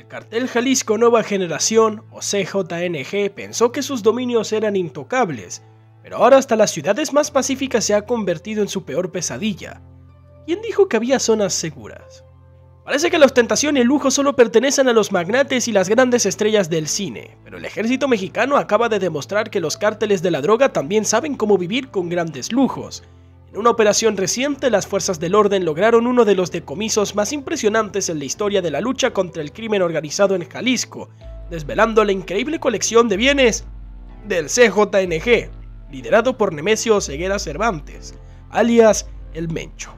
cartel Jalisco Nueva Generación, o CJNG, pensó que sus dominios eran intocables, pero ahora hasta las ciudades más pacíficas se ha convertido en su peor pesadilla. ¿Quién dijo que había zonas seguras? Parece que la ostentación y el lujo solo pertenecen a los magnates y las grandes estrellas del cine, pero el ejército mexicano acaba de demostrar que los cárteles de la droga también saben cómo vivir con grandes lujos. En una operación reciente, las fuerzas del orden lograron uno de los decomisos más impresionantes en la historia de la lucha contra el crimen organizado en Jalisco, desvelando la increíble colección de bienes del CJNG, liderado por Nemesio Ceguera Cervantes, alias El Mencho.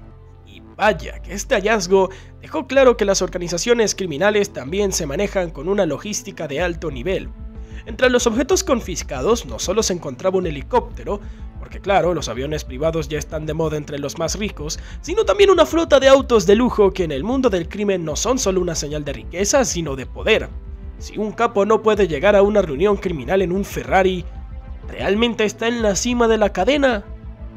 Y vaya que este hallazgo dejó claro que las organizaciones criminales también se manejan con una logística de alto nivel. Entre los objetos confiscados no solo se encontraba un helicóptero, porque claro, los aviones privados ya están de moda entre los más ricos, sino también una flota de autos de lujo que en el mundo del crimen no son solo una señal de riqueza, sino de poder. Si un capo no puede llegar a una reunión criminal en un Ferrari, ¿realmente está en la cima de la cadena?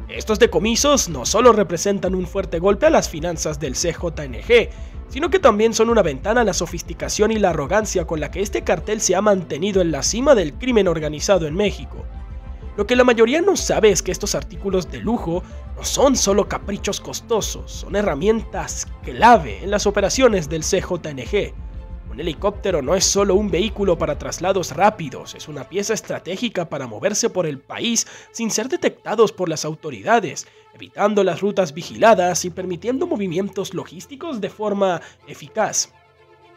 Estos decomisos no solo representan un fuerte golpe a las finanzas del CJNG, sino que también son una ventana a la sofisticación y la arrogancia con la que este cartel se ha mantenido en la cima del crimen organizado en México. Lo que la mayoría no sabe es que estos artículos de lujo no son solo caprichos costosos, son herramientas clave en las operaciones del CJNG. Un helicóptero no es solo un vehículo para traslados rápidos, es una pieza estratégica para moverse por el país sin ser detectados por las autoridades, evitando las rutas vigiladas y permitiendo movimientos logísticos de forma eficaz.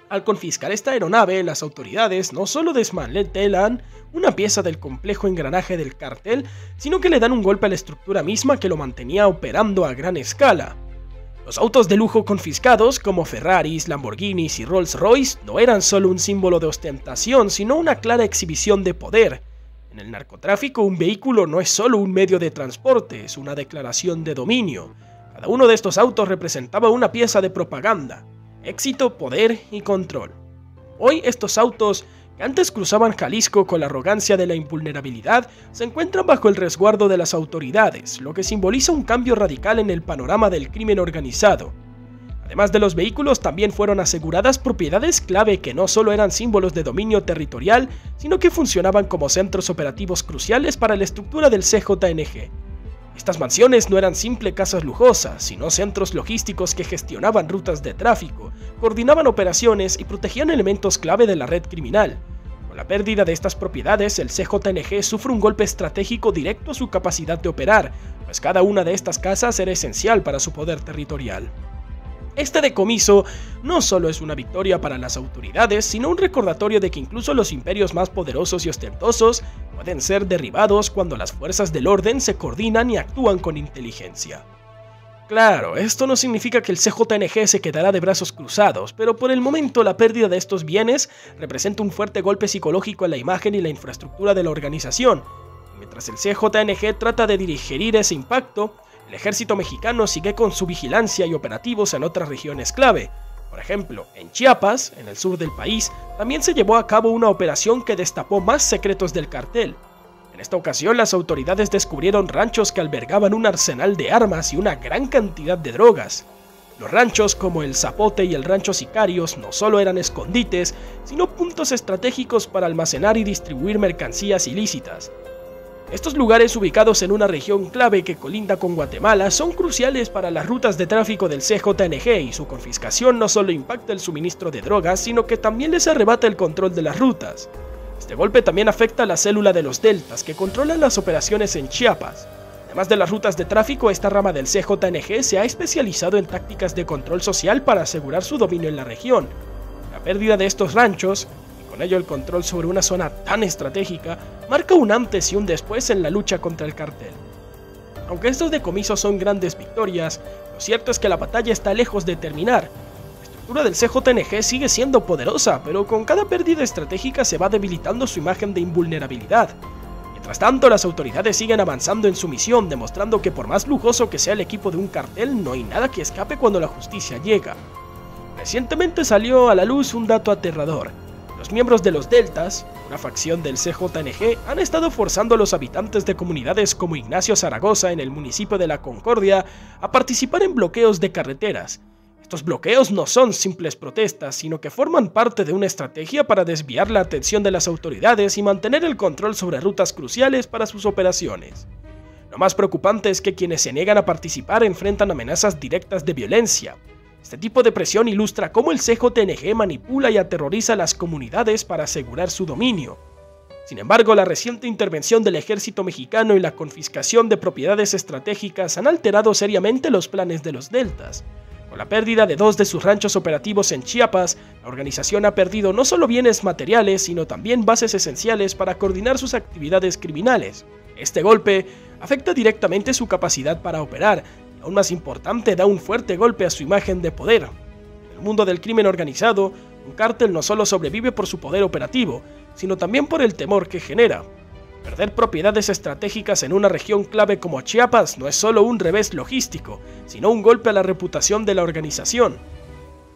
Al confiscar esta aeronave, las autoridades no solo desmantelan una pieza del complejo engranaje del cartel, sino que le dan un golpe a la estructura misma que lo mantenía operando a gran escala. Los autos de lujo confiscados, como Ferraris, Lamborghinis y Rolls-Royce, no eran solo un símbolo de ostentación, sino una clara exhibición de poder. En el narcotráfico, un vehículo no es solo un medio de transporte, es una declaración de dominio. Cada uno de estos autos representaba una pieza de propaganda, éxito, poder y control. Hoy estos autos, que antes cruzaban Jalisco con la arrogancia de la invulnerabilidad, se encuentran bajo el resguardo de las autoridades, lo que simboliza un cambio radical en el panorama del crimen organizado. Además de los vehículos, también fueron aseguradas propiedades clave que no solo eran símbolos de dominio territorial, sino que funcionaban como centros operativos cruciales para la estructura del CJNG. Estas mansiones no eran simples casas lujosas, sino centros logísticos que gestionaban rutas de tráfico, coordinaban operaciones y protegían elementos clave de la red criminal. Con la pérdida de estas propiedades, el CJNG sufre un golpe estratégico directo a su capacidad de operar, pues cada una de estas casas era esencial para su poder territorial. Este decomiso no solo es una victoria para las autoridades, sino un recordatorio de que incluso los imperios más poderosos y ostentosos pueden ser derribados cuando las fuerzas del orden se coordinan y actúan con inteligencia. Claro, esto no significa que el CJNG se quedará de brazos cruzados, pero por el momento la pérdida de estos bienes representa un fuerte golpe psicológico a la imagen y la infraestructura de la organización. Mientras el CJNG trata de digerir ese impacto, el ejército mexicano sigue con su vigilancia y operativos en otras regiones clave. Por ejemplo, en Chiapas, en el sur del país, también se llevó a cabo una operación que destapó más secretos del cartel. En esta ocasión, las autoridades descubrieron ranchos que albergaban un arsenal de armas y una gran cantidad de drogas. Los ranchos como el Zapote y el Rancho Sicarios no solo eran escondites, sino puntos estratégicos para almacenar y distribuir mercancías ilícitas. Estos lugares, ubicados en una región clave que colinda con Guatemala, son cruciales para las rutas de tráfico del CJNG y su confiscación no solo impacta el suministro de drogas, sino que también les arrebata el control de las rutas. Este golpe también afecta a la célula de los Deltas, que controlan las operaciones en Chiapas. Además de las rutas de tráfico, esta rama del CJNG se ha especializado en tácticas de control social para asegurar su dominio en la región. La pérdida de estos ranchos, con ello el control sobre una zona tan estratégica, marca un antes y un después en la lucha contra el cartel. Aunque estos decomisos son grandes victorias, lo cierto es que la batalla está lejos de terminar. La estructura del CJNG sigue siendo poderosa, pero con cada pérdida estratégica se va debilitando su imagen de invulnerabilidad. Mientras tanto, las autoridades siguen avanzando en su misión, demostrando que por más lujoso que sea el equipo de un cartel, no hay nada que escape cuando la justicia llega. Recientemente salió a la luz un dato aterrador. Los miembros de los Deltas, una facción del CJNG, han estado forzando a los habitantes de comunidades como Ignacio Zaragoza en el municipio de La Concordia a participar en bloqueos de carreteras. Estos bloqueos no son simples protestas, sino que forman parte de una estrategia para desviar la atención de las autoridades y mantener el control sobre rutas cruciales para sus operaciones. Lo más preocupante es que quienes se niegan a participar enfrentan amenazas directas de violencia. Este tipo de presión ilustra cómo el CJNG manipula y aterroriza a las comunidades para asegurar su dominio. Sin embargo, la reciente intervención del ejército mexicano y la confiscación de propiedades estratégicas han alterado seriamente los planes de los deltas. Con la pérdida de 2 de sus ranchos operativos en Chiapas, la organización ha perdido no solo bienes materiales, sino también bases esenciales para coordinar sus actividades criminales. Este golpe afecta directamente su capacidad para operar, y aún más importante, da un fuerte golpe a su imagen de poder. En el mundo del crimen organizado, un cártel no solo sobrevive por su poder operativo, sino también por el temor que genera. Perder propiedades estratégicas en una región clave como Chiapas no es solo un revés logístico, sino un golpe a la reputación de la organización.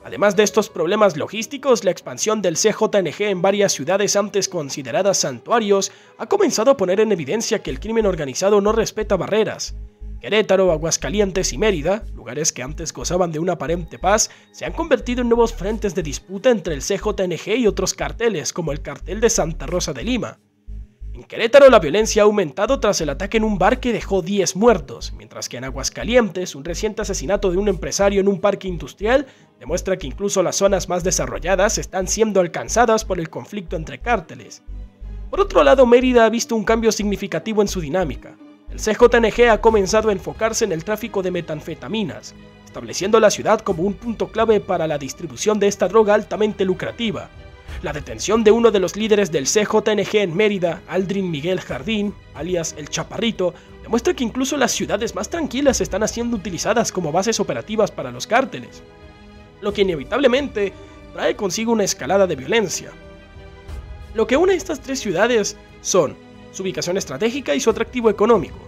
Además de estos problemas logísticos, la expansión del CJNG en varias ciudades antes consideradas santuarios ha comenzado a poner en evidencia que el crimen organizado no respeta barreras. Querétaro, Aguascalientes y Mérida, lugares que antes gozaban de una aparente paz, se han convertido en nuevos frentes de disputa entre el CJNG y otros carteles, como el cartel de Santa Rosa de Lima. En Querétaro la violencia ha aumentado tras el ataque en un bar que dejó 10 muertos, mientras que en Aguascalientes un reciente asesinato de un empresario en un parque industrial demuestra que incluso las zonas más desarrolladas están siendo alcanzadas por el conflicto entre cárteles. Por otro lado, Mérida ha visto un cambio significativo en su dinámica. El CJNG ha comenzado a enfocarse en el tráfico de metanfetaminas, estableciendo la ciudad como un punto clave para la distribución de esta droga altamente lucrativa. La detención de uno de los líderes del CJNG en Mérida, Aldrin Miguel Jardín, alias El Chaparrito, demuestra que incluso las ciudades más tranquilas están siendo utilizadas como bases operativas para los cárteles, lo que inevitablemente trae consigo una escalada de violencia. Lo que une estas 3 ciudades son su ubicación estratégica y su atractivo económico.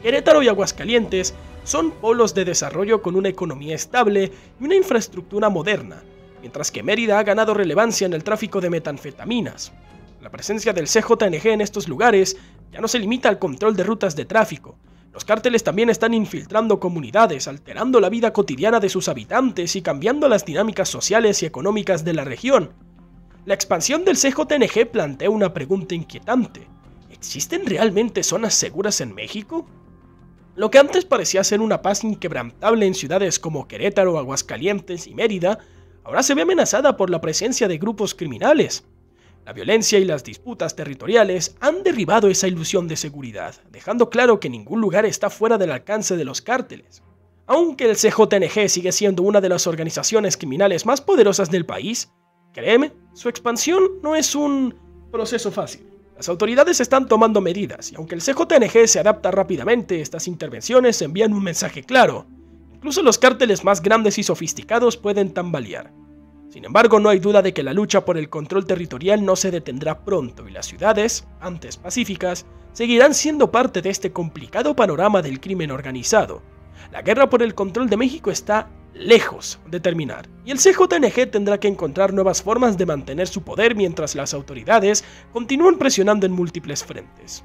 Querétaro y Aguascalientes son polos de desarrollo con una economía estable y una infraestructura moderna, mientras que Mérida ha ganado relevancia en el tráfico de metanfetaminas. La presencia del CJNG en estos lugares ya no se limita al control de rutas de tráfico. Los cárteles también están infiltrando comunidades, alterando la vida cotidiana de sus habitantes y cambiando las dinámicas sociales y económicas de la región. La expansión del CJNG plantea una pregunta inquietante. ¿Existen realmente zonas seguras en México? Lo que antes parecía ser una paz inquebrantable en ciudades como Querétaro, Aguascalientes y Mérida, ahora se ve amenazada por la presencia de grupos criminales. La violencia y las disputas territoriales han derribado esa ilusión de seguridad, dejando claro que ningún lugar está fuera del alcance de los cárteles. Aunque el CJNG sigue siendo una de las organizaciones criminales más poderosas del país, créeme, su expansión no es un proceso fácil. Las autoridades están tomando medidas, y aunque el CJNG se adapta rápidamente, estas intervenciones envían un mensaje claro. Incluso los cárteles más grandes y sofisticados pueden tambalear. Sin embargo, no hay duda de que la lucha por el control territorial no se detendrá pronto, y las ciudades, antes pacíficas, seguirán siendo parte de este complicado panorama del crimen organizado. La guerra por el control de México está lejos de terminar, y el CJNG tendrá que encontrar nuevas formas de mantener su poder mientras las autoridades continúan presionando en múltiples frentes.